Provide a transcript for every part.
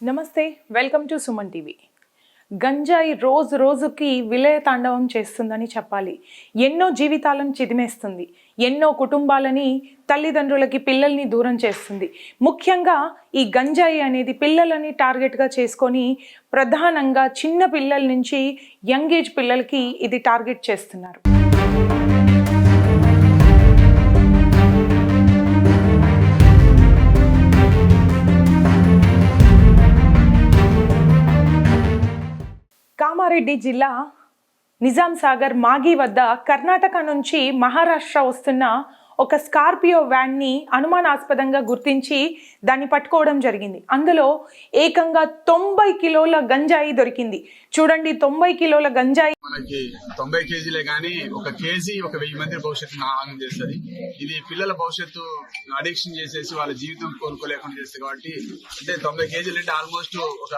నమస్తే, welcome to Suman TV. గంజాయి రోజు రోజుకి విలయ తాండవం చేస్తుందని చెప్పాలి. ఎన్నో జీవితాలను చిదిమేస్తుంది, ఎన్నో కుటుంబాలని, తల్లిదండ్రులకి, పిల్లల్ని దూరం చేస్తుంది. ముఖ్యంగా ఈ గంజాయి అనేది పిల్లలని టార్గెట్గా చేసుకొని ప్రధానంగా చిన్న పిల్లల నుంచి యంగ్ ఏజ్ పిల్లలకి ఇది టార్గెట్ చేస్తున్నారు. కామారెడ్డి జిల్లా నిజాం సాగర్ మాగి వద్ద కర్ణాటక నుంచి మహారాష్ట్ర వస్తున్న ఒక స్కార్పియో వ్యాన్ని అనుమానాస్పదంగా గుర్తించి దాన్ని పట్టుకోవడం జరిగింది. అందులో ఏకంగా 90 కిలోల గంజాయి దొరికింది. చూడండి, 90 కిలోల గంజాయి మనకి 90 కేజీలే కానీ ఒక కేజీ 1000 మంది భవిష్యత్తు నాశనం చేస్తుంది. ఇది పిల్లల భవిష్యత్తు అడిక్షన్ చేసేసి వాళ్ళ జీవితం కోలుకోలేకుండా చేస్తుంది. కాబట్టి అంటే 90 కేజీలు అంటే ఆల్మోస్ట్ ఒక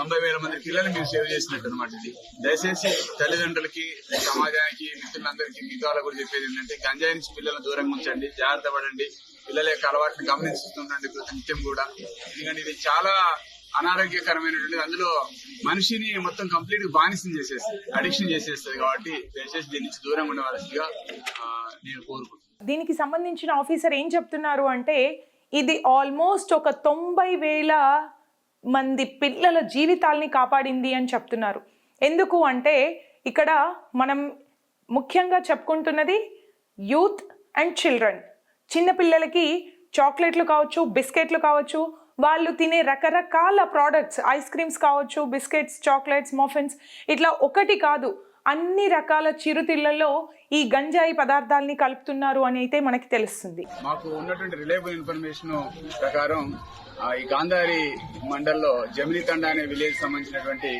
90,000 మంది పిల్లలు మీరు సేవ్ చేసినట్టు అనమాట. ఇది దయచేసి తల్లిదండ్రులకి, సమాజానికి, మిత్రులందరికీ, మిగతా వాళ్ళకు కూడా చెప్పేది ఏంటంటే గంజాయి నుంచి పిల్లలను దూరంగా ఉంచండి, జాగ్రత్త పడండి, పిల్లల యొక్క అలవాటుని గమనిస్తుండండి నిత్యం కూడా. ఎందుకంటే ఇది చాలా అనారోగ్యకరమైనటువంటి, అందులో మనిషిని మొత్తం కంప్లీట్ బానిసం చేసేస్తుంది, అడిక్షన్ చేసేస్తుంది. కాబట్టి దయచేసి దీని నుంచి దూరంగా ఉండవలసిందిగా నేను కోరుకుంటున్నాను. దీనికి సంబంధించిన ఆఫీసర్ ఏం చెప్తున్నారు అంటే, ఇది ఆల్మోస్ట్ ఒక 90,000 మంది పిల్లల జీవితాల్ని కాపాడింది అని చెప్తున్నారు. ఎందుకు అంటే ఇక్కడ మనం ముఖ్యంగా చెప్పుకుంటున్నది యూత్ అండ్ చిల్డ్రన్. చిన్నపిల్లలకి చాక్లెట్లు కావచ్చు, బిస్కెట్లు కావచ్చు, వాళ్ళు తినే రకరకాల ప్రోడక్ట్స్, ఐస్ క్రీమ్స్ కావచ్చు, బిస్కెట్స్, చాక్లెట్స్, మఫిన్స్, ఇట్లా ఒకటి కాదు అన్ని రకాల చిరుతిళ్లలో ఈ గంజాయి పదార్థాలని కలుపుతున్నారు అని అయితే మనకి తెలుస్తుంది. మాకు ఉన్నటువంటి రిలయబుల్ ఇన్ఫర్మేషన్ ప్రకారం ఈ గాంధారి మండల్లో జమిని తండా అనే విలేజ్ సంబంధించినటువంటి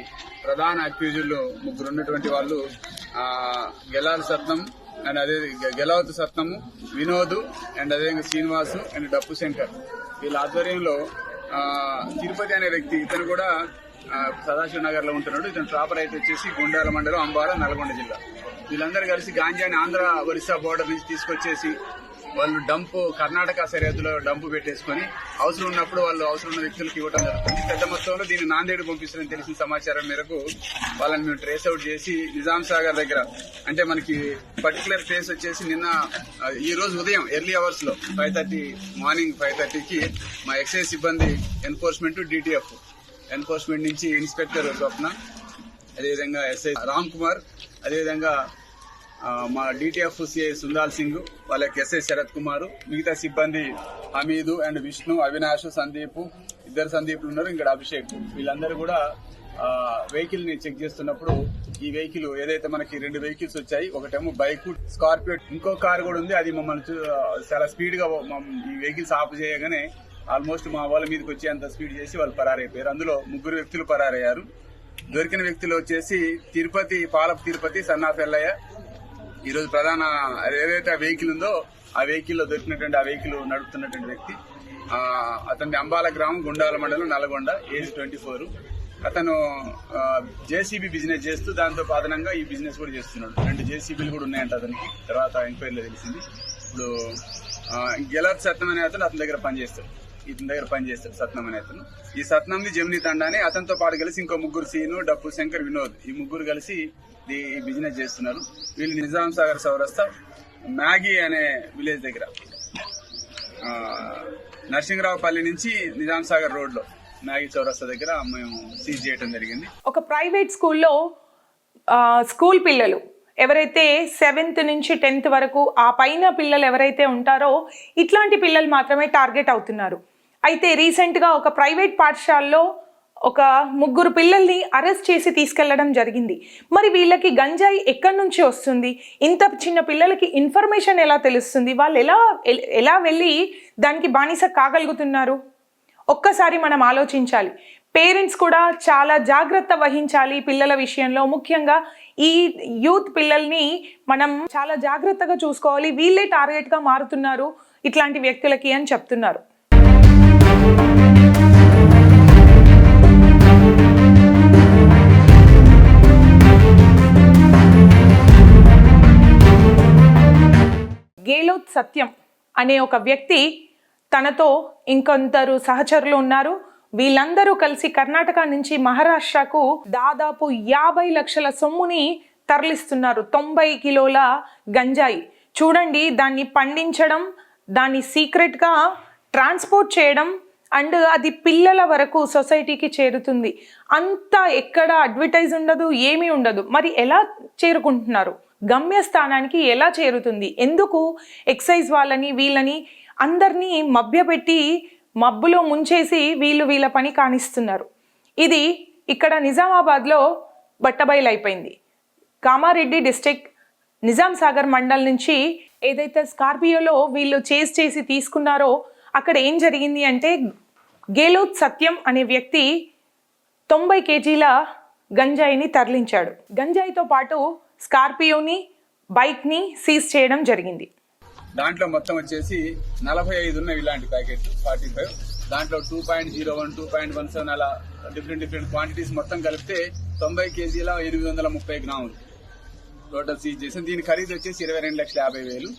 ప్రధాన అక్యూజులు ముగ్గురు ఉన్నటువంటి వాళ్ళు గెలాల్ సత్నం అండ్ అదే గెలవత్ సత్నము, వినోద్ అండ్ అదేవిధంగా శ్రీనివాసు అండ్ డప్పు శంకర్, వీళ్ళ ఆధ్వర్యంలో తిరుపతి అనే వ్యక్తి, ఇతను కూడా సదాశివ నగర్ లో ఉంటున్నాడు. ఇతను ప్రాపర్ అయితే వచ్చేసి గుండాల మండలం, అంబాల, నల్గొండ జిల్లా. వీళ్ళందరూ కలిసి గాంజాని ఆంధ్ర ఒరిస్సా బోర్డర్ నుంచి తీసుకొచ్చేసి వాళ్ళు డంపు కర్ణాటక సరిహద్దులో డంపు పెట్టేసుకుని అవసరం ఉన్నప్పుడు వాళ్ళు అవసరం ఉన్న వ్యక్తులకు ఇవ్వడం జరుగుతుంది. పెద్ద మొత్తంలో దీన్ని నాందేడ్ పంపిస్తారని తెలిసిన సమాచారం మేరకు వాళ్ళని మేము ట్రేస్ అవుట్ చేసి నిజాం సాగర్ దగ్గర, అంటే మనకి పర్టికులర్ ప్లేస్ వచ్చేసి నిన్న ఈ రోజు ఉదయం ఎర్లీ అవర్స్ లో మార్నింగ్ 5:30కి మా ఎక్సైజ్ సిబ్బంది ఎన్ఫోర్స్మెంట్, డిటిఎఫ్ ఎన్ఫోర్స్మెంట్ నుంచి ఇన్స్పెక్టర్ స్వప్న, అదేవిధంగా ఎస్ఐ రామ్ కుమార్, అదేవిధంగా మా డిటిఎఫ్ సిఐ సుందాల్ సింగ్, వాళ్ళకి ఎస్ఐ శరత్ కుమార్, మిగతా సిబ్బంది హమీదు అండ్ విష్ణు, అవినాష్, సందీప్, ఇద్దరు సందీప్లు ఉన్నారు, ఇంకా అభిషేక్. వీళ్ళందరూ కూడా వెహికల్ ని చెక్ చేస్తున్నప్పుడు ఈ వెహికల్ ఏదైతే మనకి 2 వెహికల్స్ వచ్చాయి, ఒకటేమో బైక్ స్కార్పియో, ఇంకో కార్ కూడా ఉంది. అది మమ్మల్ని చాలా స్పీడ్ గా ఈ వెహికల్స్ ఆఫ్ చేయగానే ఆల్మోస్ట్ మా వాళ్ళ మీదకి వచ్చి అంత స్పీడ్ చేసి వాళ్ళు పరారైపోయారు. అందులో 3 వ్యక్తులు పరారయ్యారు. దొరికిన వ్యక్తులు వచ్చేసి తిరుపతి, పాలపు తిరుపతి, సన్నాఫ్ ఎల్లయ్య. ఈ రోజు ప్రధాన ఏదైతే ఆ వెహికల్ ఉందో ఆ వెహికల్లో దొరికినటువంటి ఆ వెహికల్ నడుపుతున్నటువంటి వ్యక్తి అతని అంబాల గ్రామం, గుండాల మండలం, నల్గొండ, ఏజ్ 24. అతను జేసీబీ బిజినెస్ చేస్తూ దాంతో అదనంగా ఈ బిజినెస్ కూడా చేస్తున్నాడు. 2 జేసీబీలు కూడా ఉన్నాయంట అతనికి, తర్వాత ఎంక్వైరీలో తెలిసింది. ఇప్పుడు గెలాత్ సత్నం అనే అతను అతని దగ్గర పనిచేస్తాడు సత్నం అనే అతను. ఈ సత్నంది జమిని తండాని, అతనితో పాటు కలిసి ఇంకో 3 సీను, డప్పు శంకర్, వినోద్, ఈ 3 కలిసి ఈ బిజినెస్ చేస్తున్నారు. వీళ్ళు నిజాం సాగర్ చౌరస్తా మ్యాగీ అనే విలేజ్ దగ్గర నరసింహరావుపల్లి నుంచి నిజాం సాగర్ రోడ్ లో మ్యాగీ చౌరస్తా దగ్గర మేము సీజ్ చేయడం జరిగింది. ఒక ప్రైవేట్ స్కూల్లో స్కూల్ పిల్లలు ఎవరైతే 7th నుంచి 10th వరకు ఆ పైన పిల్లలు ఎవరైతే ఉంటారో ఇట్లాంటి పిల్లలు మాత్రమే టార్గెట్ అవుతున్నారు. అయితే రీసెంట్గా ఒక ప్రైవేట్ పాఠశాలలో ఒక 3 పిల్లల్ని అరెస్ట్ చేసి తీసుకెళ్లడం జరిగింది. మరి వీళ్ళకి గంజాయి ఎక్కడి నుంచి వస్తుంది? ఇంత చిన్న పిల్లలకి ఇన్ఫర్మేషన్ ఎలా తెలుస్తుంది? వాళ్ళు ఎలా వెళ్ళి దానికి బానిస కాగలుగుతున్నారు? ఒక్కసారి మనం ఆలోచించాలి. పేరెంట్స్ కూడా చాలా జాగ్రత్త వహించాలి పిల్లల విషయంలో. ముఖ్యంగా ఈ యూత్ పిల్లల్ని మనం చాలా జాగ్రత్తగా చూసుకోవాలి. వీళ్ళే టార్గెట్గా మారుతున్నారు ఇట్లాంటి వ్యక్తులకి అని చెప్తున్నారు. గెలాత్ సత్యం అనే ఒక వ్యక్తి, తనతో ఇంకొందరు సహచరులు ఉన్నారు. వీళ్ళందరూ కలిసి కర్ణాటక నుంచి మహారాష్ట్రకు దాదాపు 50 లక్షల సొమ్ముని తరలిస్తున్నారు. 90 కిలోల గంజాయి. చూడండి, దాన్ని పండించడం, దాన్ని సీక్రెట్గా ట్రాన్స్పోర్ట్ చేయడం అండ్ అది పిల్లల వరకు సొసైటీకి చేరుతుంది. అంతా ఎక్కడ అడ్వర్టైజ్ ఉండదు, ఏమీ ఉండదు. మరి ఎలా చేరుకుంటున్నారు? గమ్యస్థానానికి ఎలా చేరుతుంది? ఎందుకు ఎక్సైజ్ వాళ్ళని వీళ్ళని అందరినీ మభ్యపెట్టి మబ్బులో ముంచేసి వీళ్ళ పని కానిస్తున్నారు? ఇది ఇక్కడ నిజామాబాద్లో బట్టబయలైపోయింది. కామారెడ్డి డిస్ట్రిక్ట్ నిజాం సాగర్ మండల్ నుంచి ఏదైతే స్కార్పియోలో వీళ్ళు చేసి తీసుకున్నారో అక్కడ ఏం జరిగింది అంటే గేలోత్ సత్యం అనే వ్యక్తి 90 కేజీల గంజాయిని తరలించాడు. గంజాయితో పాటు స్కార్పియోని, బైక్ని సీజ్ చేయడం జరిగింది. దాంట్లో మొత్తం వచ్చేసి 45 ఉన్నాయి ఇలాంటి ప్యాకెట్లు, 45. దాంట్లో 2.01, 2.17 అలా డిఫరెంట్ క్వాంటిటీస్ మొత్తం కలిపితే 90 కేజీల 830 గ్రాములు టోటల్ సీజ్ చేసాం. దీని ఖరీదు వచ్చేసి 22,50,000.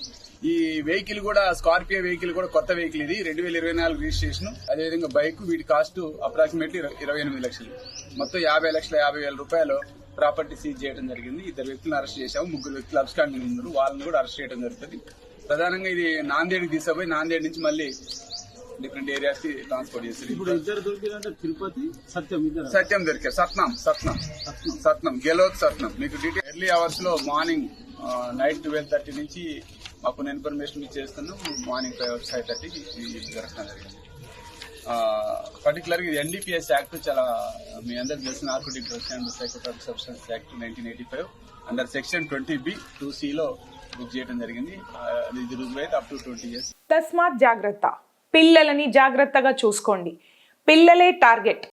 ఈ వెహికల్ కూడా స్కార్పియో వెహికల్ కూడా కొత్త వెహికల్, ఇది 2024 రిజిస్ట్రేషన్. అదేవిధంగా బైక్, వీటి కాస్ట్ అప్రాక్సిమేట్లీ 28 లక్షలు. మొత్తం 50,50,000 రూపాయలు ప్రాపర్టీ సీజ్ చేయడం జరిగింది. 2 వ్యక్తులను అరెస్ట్ చేశాము. 3 వ్యక్తులు అబ్స్కాండింగ్ ఉన్నారు, వాళ్ళని కూడా అరెస్ట్ చేయడం జరుగుతుంది. ప్రధానంగా ఇది నాందేడ్కి తీసుకుపోయి నాందేడ్ నుంచి మళ్ళీ డిఫరెంట్ ఏరియాస్ కి ట్రాన్స్పోర్ట్ చేస్తారు. ఇప్పుడు ఇద్దరు దొరికిందంటే తిరుపతి సత్యం దొరికారు. సత్నం గెలోత్ సత్నం. మీకు డీటెయిల్ ఎర్లీ అవర్స్ లో మార్నింగ్ నైట్ 12:30 నుంచి మాకు ఇన్ఫర్మేషన్ ఇచ్చేస్తున్నాం. మార్నింగ్ 5:30కి జరగడం జరిగింది. పర్టికులర్ గా ఇది NDPS యాక్ట్, చాలా మీ అందరికి తెలిసిన narcotic drugs and psychotropic substance act 1985 under section 20B 2C లో బుక్ చేయడం జరిగింది. ఇది రుజువైతే అప్ టు 20 years. తస్మాత్ జాగ్రత్త. పిల్లలని జాగ్రత్తగా చూసుకోండి. పిల్లలే టార్గెట్.